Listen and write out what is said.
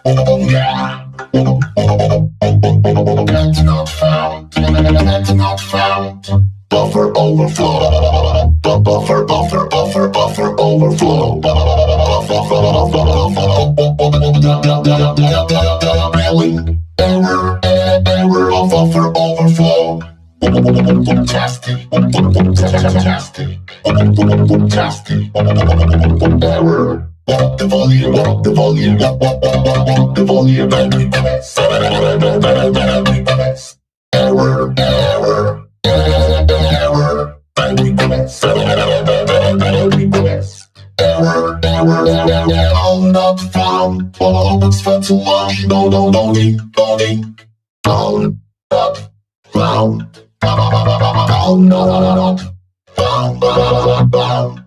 Not found. Not found. Buffer overflow. Buffer overflow. Error of buffer overflow. Fantastic. Error. The volume. Error, not found. Wubbox spent too long. No need. Found, not found. Found, not found.